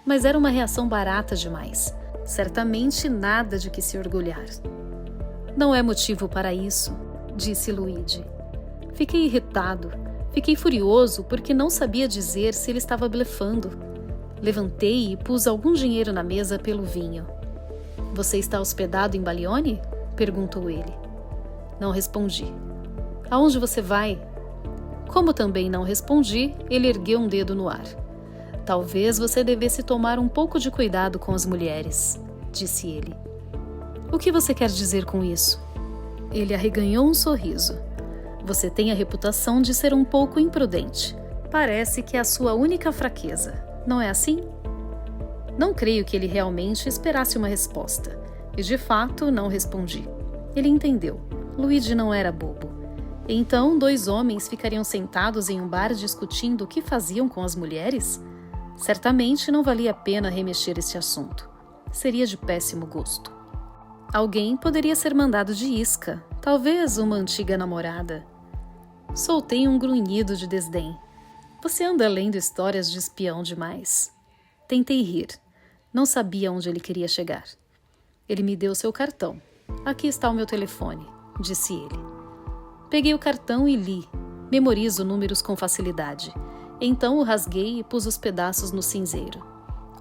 Mas era uma reação barata demais. Certamente nada de que se orgulhar. Não é motivo para isso, disse Luigi. Fiquei irritado. Fiquei furioso porque não sabia dizer se ele estava blefando. Levantei e pus algum dinheiro na mesa pelo vinho. Você está hospedado em Balione? Perguntou ele. Não respondi. Aonde você vai? Como também não respondi, ele ergueu um dedo no ar. Talvez você devesse tomar um pouco de cuidado com as mulheres, disse ele. O que você quer dizer com isso? Ele arreganhou um sorriso. Você tem a reputação de ser um pouco imprudente. Parece que é a sua única fraqueza, não é assim? Não creio que ele realmente esperasse uma resposta. E de fato não respondi. Ele entendeu. Luigi não era bobo. Então, 2 homens ficariam sentados em um bar discutindo o que faziam com as mulheres? Certamente não valia a pena remexer este assunto. Seria de péssimo gosto. Alguém poderia ser mandado de isca, talvez uma antiga namorada. Soltei um grunhido de desdém. Você anda lendo histórias de espião demais. Tentei rir. Não sabia onde ele queria chegar. Ele me deu seu cartão. Aqui está o meu telefone, disse ele. Peguei o cartão e li. Memorizo números com facilidade. Então o rasguei e pus os pedaços no cinzeiro.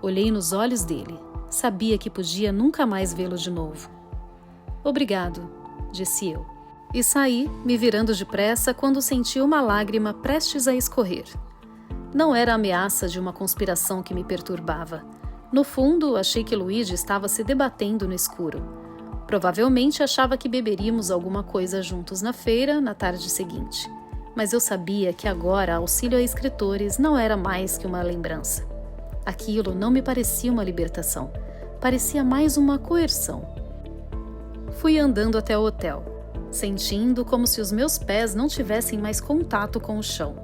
Olhei nos olhos dele. Sabia que podia nunca mais vê-lo de novo. Obrigado, disse eu. E saí, me virando depressa quando senti uma lágrima prestes a escorrer. Não era a ameaça de uma conspiração que me perturbava. No fundo, achei que Luigi estava se debatendo no escuro. Provavelmente achava que beberíamos alguma coisa juntos na feira na tarde seguinte. Mas eu sabia que agora auxílio a escritores não era mais que uma lembrança. Aquilo não me parecia uma libertação. Parecia mais uma coerção. Fui andando até o hotel, sentindo como se os meus pés não tivessem mais contato com o chão.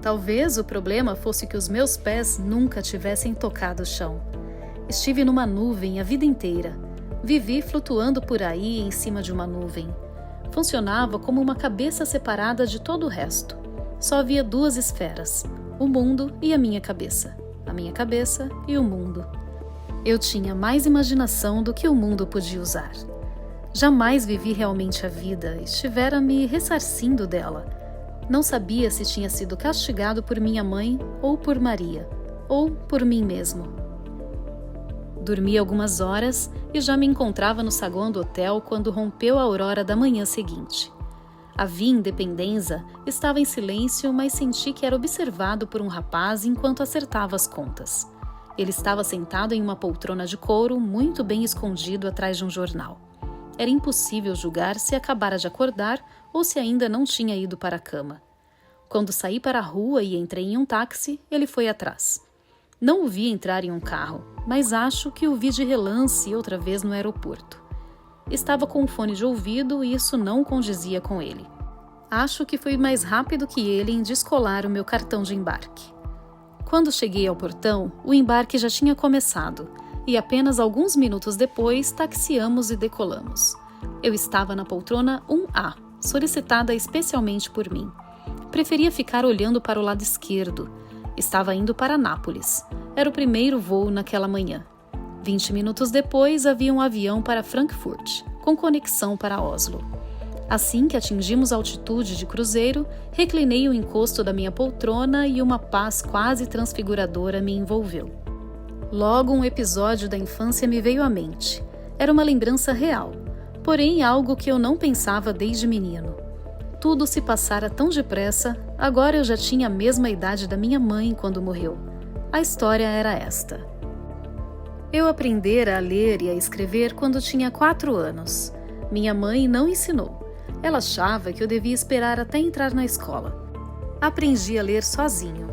Talvez o problema fosse que os meus pés nunca tivessem tocado o chão. Estive numa nuvem a vida inteira. Vivi flutuando por aí em cima de uma nuvem. Funcionava como uma cabeça separada de todo o resto. Só havia 2 esferas, o mundo e a minha cabeça e o mundo. Eu tinha mais imaginação do que o mundo podia usar. Jamais vivi realmente a vida, estivera me ressarcindo dela. Não sabia se tinha sido castigado por minha mãe, ou por Maria, ou por mim mesmo. Dormi algumas horas e já me encontrava no saguão do hotel quando rompeu a aurora da manhã seguinte. A Via Independenza estava em silêncio, mas senti que era observado por um rapaz enquanto acertava as contas. Ele estava sentado em uma poltrona de couro, muito bem escondido atrás de um jornal. Era impossível julgar se acabara de acordar ou se ainda não tinha ido para a cama. Quando saí para a rua e entrei em um táxi, ele foi atrás. Não o vi entrar em um carro, mas acho que o vi de relance outra vez no aeroporto. Estava com um fone de ouvido e isso não condizia com ele. Acho que fui mais rápido que ele em descolar o meu cartão de embarque. Quando cheguei ao portão, o embarque já tinha começado e apenas alguns minutos depois taxiamos e decolamos. Eu estava na poltrona 1A, solicitada especialmente por mim. Preferia ficar olhando para o lado esquerdo. Estava indo para Nápoles. Era o primeiro voo naquela manhã. 20 minutos depois havia um avião para Frankfurt, com conexão para Oslo. Assim que atingimos a altitude de cruzeiro, reclinei o encosto da minha poltrona e uma paz quase transfiguradora me envolveu. Logo um episódio da infância me veio à mente. Era uma lembrança real, porém algo que eu não pensava desde menino. Tudo se passara tão depressa, agora eu já tinha a mesma idade da minha mãe quando morreu. A história era esta. Eu aprendera a ler e a escrever quando tinha 4 anos. Minha mãe não ensinou. Ela achava que eu devia esperar até entrar na escola. Aprendi a ler sozinho.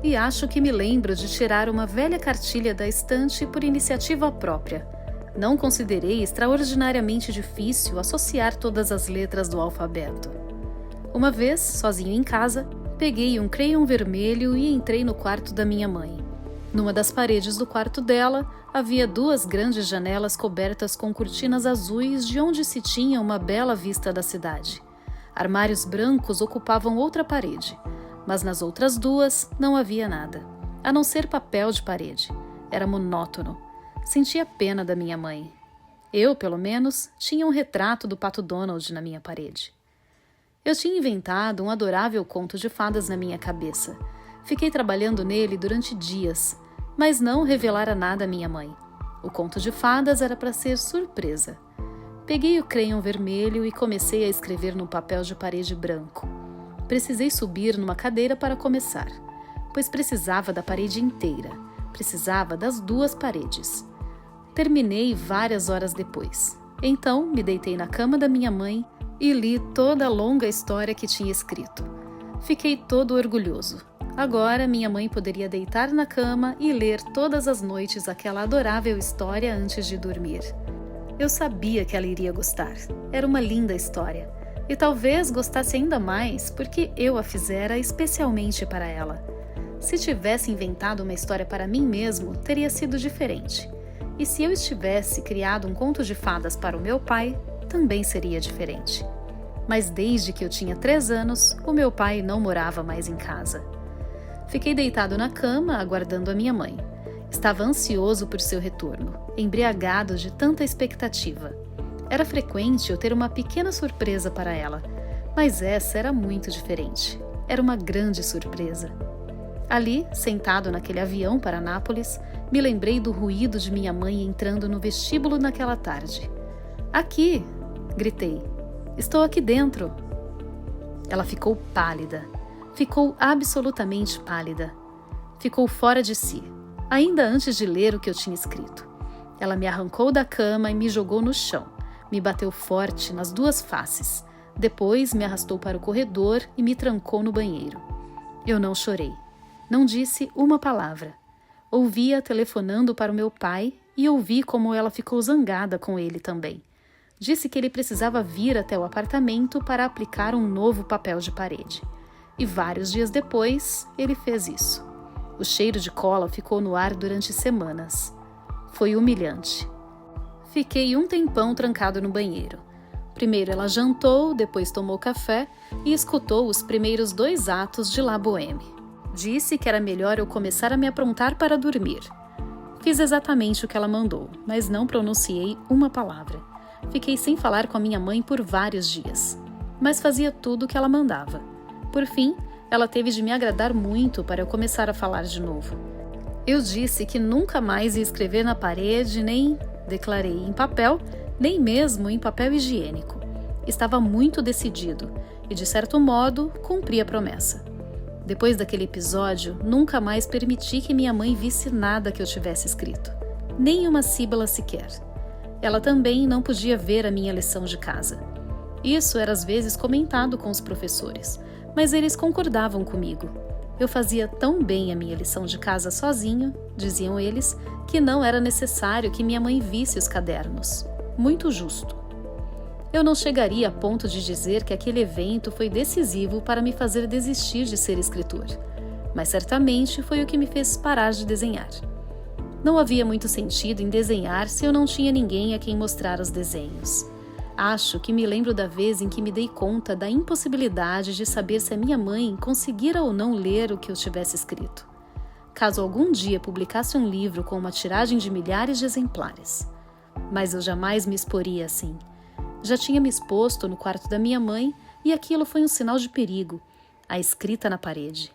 E acho que me lembro de tirar uma velha cartilha da estante por iniciativa própria. Não considerei extraordinariamente difícil associar todas as letras do alfabeto. Uma vez, sozinho em casa, peguei um crayon vermelho e entrei no quarto da minha mãe. Numa das paredes do quarto dela, havia 2 grandes janelas cobertas com cortinas azuis de onde se tinha uma bela vista da cidade. Armários brancos ocupavam outra parede, mas nas outras 2 não havia nada, a não ser papel de parede. Era monótono. Sentia pena da minha mãe. Eu, pelo menos, tinha um retrato do Pato Donald na minha parede. Eu tinha inventado um adorável conto de fadas na minha cabeça. Fiquei trabalhando nele durante dias, mas não revelara nada à minha mãe. O conto de fadas era para ser surpresa. Peguei o crayon vermelho e comecei a escrever no papel de parede branco. Precisei subir numa cadeira para começar, pois precisava da parede inteira. Precisava das 2 paredes. Terminei várias horas depois. Então, me deitei na cama da minha mãe e li toda a longa história que tinha escrito. Fiquei todo orgulhoso. Agora minha mãe poderia deitar na cama e ler todas as noites aquela adorável história antes de dormir. Eu sabia que ela iria gostar. Era uma linda história. E talvez gostasse ainda mais porque eu a fizera especialmente para ela. Se tivesse inventado uma história para mim mesmo, teria sido diferente. E se eu estivesse criado um conto de fadas para o meu pai, também seria diferente. Mas desde que eu tinha 3 anos, o meu pai não morava mais em casa. Fiquei deitado na cama, aguardando a minha mãe. Estava ansioso por seu retorno, embriagado de tanta expectativa. Era frequente eu ter uma pequena surpresa para ela, mas essa era muito diferente. Era uma grande surpresa. Ali, sentado naquele avião para Nápoles, me lembrei do ruído de minha mãe entrando no vestíbulo naquela tarde. "Aqui!" gritei. "Estou aqui dentro!" Ela ficou pálida. Ficou absolutamente pálida. Ficou fora de si, ainda antes de ler o que eu tinha escrito. Ela me arrancou da cama e me jogou no chão. Me bateu forte nas 2 faces. Depois me arrastou para o corredor e me trancou no banheiro. Eu não chorei. Não disse uma palavra. Ouvi-a telefonando para o meu pai e ouvi como ela ficou zangada com ele também. Disse que ele precisava vir até o apartamento para aplicar um novo papel de parede. E vários dias depois, ele fez isso. O cheiro de cola ficou no ar durante semanas. Foi humilhante. Fiquei um tempão trancado no banheiro. Primeiro ela jantou, depois tomou café e escutou os primeiros 2 atos de La Bohème. Disse que era melhor eu começar a me aprontar para dormir. Fiz exatamente o que ela mandou, mas não pronunciei uma palavra. Fiquei sem falar com a minha mãe por vários dias, mas fazia tudo o que ela mandava. Por fim, ela teve de me agradar muito para eu começar a falar de novo. Eu disse que nunca mais ia escrever na parede, nem, declarei, em papel, nem mesmo em papel higiênico. Estava muito decidido e, de certo modo, cumpri a promessa. Depois daquele episódio, nunca mais permiti que minha mãe visse nada que eu tivesse escrito. Nem uma sílaba sequer. Ela também não podia ver a minha lição de casa. Isso era às vezes comentado com os professores, mas eles concordavam comigo. Eu fazia tão bem a minha lição de casa sozinho, diziam eles, que não era necessário que minha mãe visse os cadernos. Muito justo. Eu não chegaria a ponto de dizer que aquele evento foi decisivo para me fazer desistir de ser escritor, mas certamente foi o que me fez parar de desenhar. Não havia muito sentido em desenhar se eu não tinha ninguém a quem mostrar os desenhos. Acho que me lembro da vez em que me dei conta da impossibilidade de saber se a minha mãe conseguira ou não ler o que eu tivesse escrito. Caso algum dia publicasse um livro com uma tiragem de milhares de exemplares. Mas eu jamais me exporia assim. Já tinha me exposto no quarto da minha mãe e aquilo foi um sinal de perigo, a escrita na parede.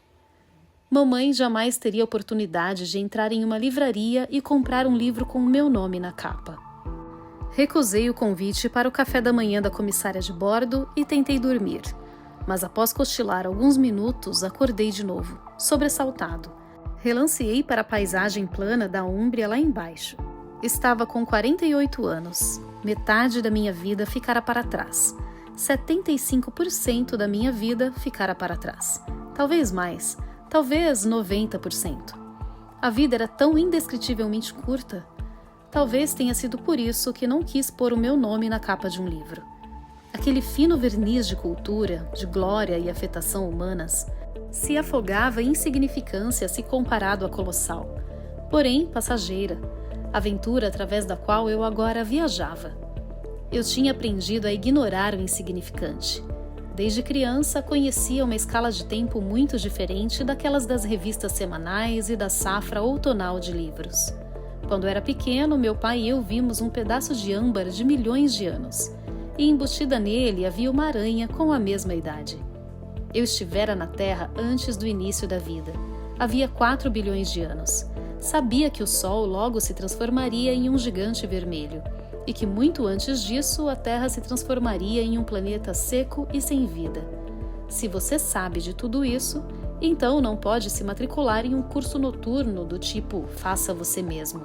Mamãe jamais teria oportunidade de entrar em uma livraria e comprar um livro com o meu nome na capa. Recusei o convite para o café da manhã da comissária de bordo e tentei dormir, mas após cochilar alguns minutos acordei de novo, sobressaltado. Relanceei para a paisagem plana da Úmbria lá embaixo. Estava com 48 anos. Metade da minha vida ficara para trás. 75% da minha vida ficara para trás. Talvez mais. Talvez 90%. A vida era tão indescritivelmente curta. Talvez tenha sido por isso que não quis pôr o meu nome na capa de um livro. Aquele fino verniz de cultura, de glória e afetação humanas, se afogava em insignificância se comparado à colossal, porém passageira, aventura através da qual eu agora viajava. Eu tinha aprendido a ignorar o insignificante. Desde criança, conhecia uma escala de tempo muito diferente daquelas das revistas semanais e da safra outonal de livros. Quando era pequeno, meu pai e eu vimos um pedaço de âmbar de milhões de anos, e embutida nele havia uma aranha com a mesma idade. Eu estivera na Terra antes do início da vida. Havia 4 bilhões de anos. Sabia que o Sol logo se transformaria em um gigante vermelho, e que muito antes disso a Terra se transformaria em um planeta seco e sem vida. Se você sabe de tudo isso, então não pode se matricular em um curso noturno do tipo faça você mesmo.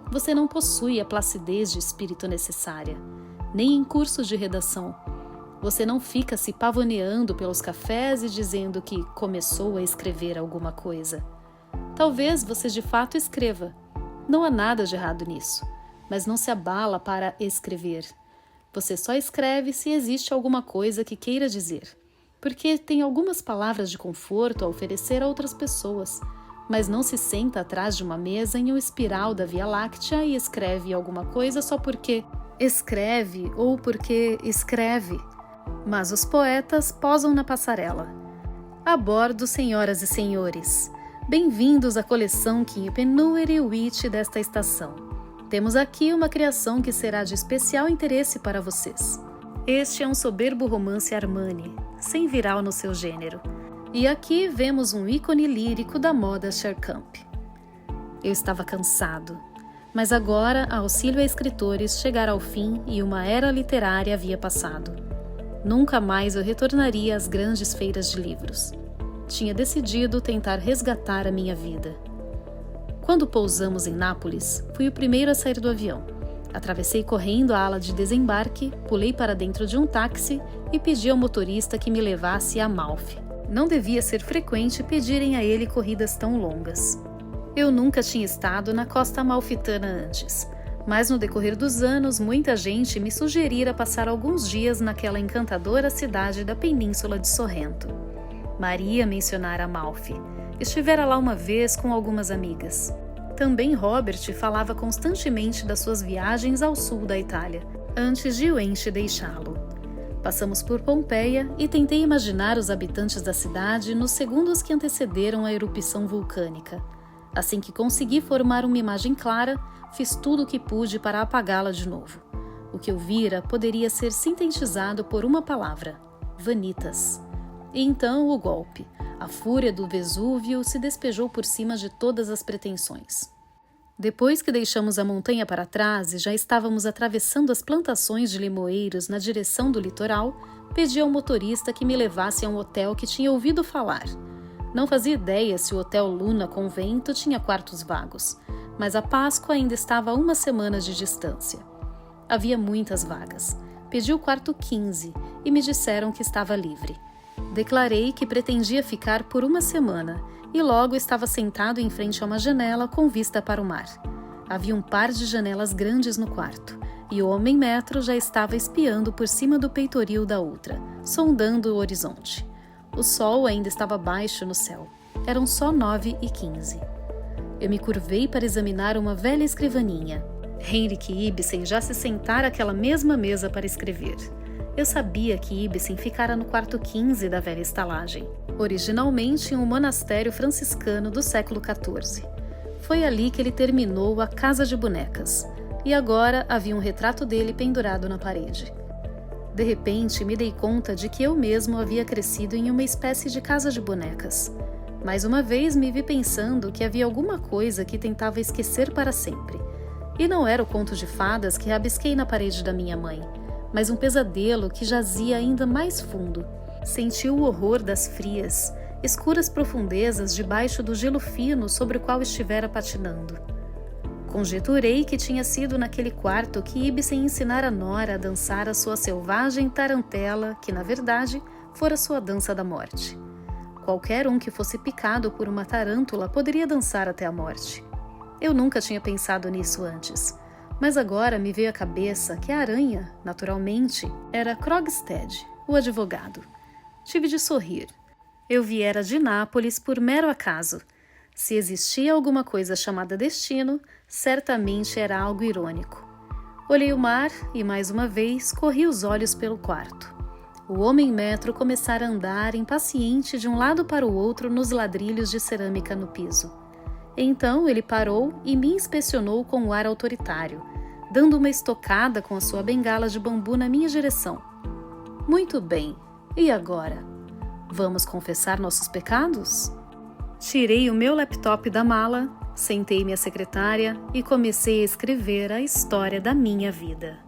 Você não possui a placidez de espírito necessária, nem em cursos de redação. Você não fica se pavoneando pelos cafés e dizendo que começou a escrever alguma coisa. Talvez você de fato escreva. Não há nada de errado nisso, mas não se abala para escrever. Você só escreve se existe alguma coisa que queira dizer, porque tem algumas palavras de conforto a oferecer a outras pessoas, mas não se senta atrás de uma mesa em um espiral da Via Láctea e escreve alguma coisa só porque escreve ou porque escreve. Mas os poetas posam na passarela. A bordo, senhoras e senhores, bem-vindos à coleção Kinnipenuer e Witch desta estação. Temos aqui uma criação que será de especial interesse para vocês. Este é um soberbo romance Armani, sem viral no seu gênero. E aqui vemos um ícone lírico da moda Scherkamp. Eu estava cansado, mas agora a auxílio a escritores chegara ao fim e uma era literária havia passado. Nunca mais eu retornaria às grandes feiras de livros. Tinha decidido tentar resgatar a minha vida. Quando pousamos em Nápoles, fui o primeiro a sair do avião. Atravessei correndo a ala de desembarque, pulei para dentro de um táxi e pedi ao motorista que me levasse a Amalfi. Não devia ser frequente pedirem a ele corridas tão longas. Eu nunca tinha estado na costa amalfitana antes, mas no decorrer dos anos muita gente me sugerira passar alguns dias naquela encantadora cidade da península de Sorrento. Maria mencionara Amalfi. Estivera lá uma vez com algumas amigas. Também Robert falava constantemente das suas viagens ao sul da Itália, antes de Wentz deixá-lo. Passamos por Pompeia e tentei imaginar os habitantes da cidade nos segundos que antecederam a erupção vulcânica. Assim que consegui formar uma imagem clara, fiz tudo o que pude para apagá-la de novo. O que eu vira poderia ser sintetizado por uma palavra: vanitas. E então o golpe. A fúria do Vesúvio se despejou por cima de todas as pretensões. Depois que deixamos a montanha para trás e já estávamos atravessando as plantações de limoeiros na direção do litoral, pedi ao motorista que me levasse a um hotel que tinha ouvido falar. Não fazia ideia se o Hotel Luna Convento tinha quartos vagos, mas a Páscoa ainda estava a 1 semana de distância. Havia muitas vagas. Pedi o quarto 15 e me disseram que estava livre. Declarei que pretendia ficar por 1 semana e logo estava sentado em frente a uma janela com vista para o mar. Havia um par de janelas grandes no quarto e o homem-metro já estava espiando por cima do peitoril da outra, sondando o horizonte. O sol ainda estava baixo no céu. Eram só 9h15. Eu me curvei para examinar uma velha escrivaninha. Henrik Ibsen já se sentara àquela mesma mesa para escrever. Eu sabia que Ibsen ficara no quarto 15 da velha estalagem, originalmente em um monastério franciscano do século XIV. Foi ali que ele terminou A Casa de Bonecas, e agora havia um retrato dele pendurado na parede. De repente, me dei conta de que eu mesmo havia crescido em uma espécie de casa de bonecas. Mais uma vez me vi pensando que havia alguma coisa que tentava esquecer para sempre. E não era o conto de fadas que rabisquei na parede da minha mãe, mas um pesadelo que jazia ainda mais fundo. Senti o horror das frias, escuras profundezas debaixo do gelo fino sobre o qual estivera patinando. Conjeturei que tinha sido naquele quarto que Ibsen ensinara Nora a dançar a sua selvagem tarantela, que, na verdade, fora sua dança da morte. Qualquer um que fosse picado por uma tarântula poderia dançar até a morte. Eu nunca tinha pensado nisso antes. Mas agora me veio à cabeça que a aranha, naturalmente, era Krogstad, o advogado. Tive de sorrir. Eu viera de Nápoles por mero acaso. Se existia alguma coisa chamada destino, certamente era algo irônico. Olhei o mar e, mais uma vez, corri os olhos pelo quarto. O homem-metro começara a andar impaciente de um lado para o outro nos ladrilhos de cerâmica no piso. Então ele parou e me inspecionou com um ar autoritário, dando uma estocada com a sua bengala de bambu na minha direção. Muito bem, e agora? Vamos confessar nossos pecados? Tirei o meu laptop da mala, sentei-me à secretária e comecei a escrever a história da minha vida.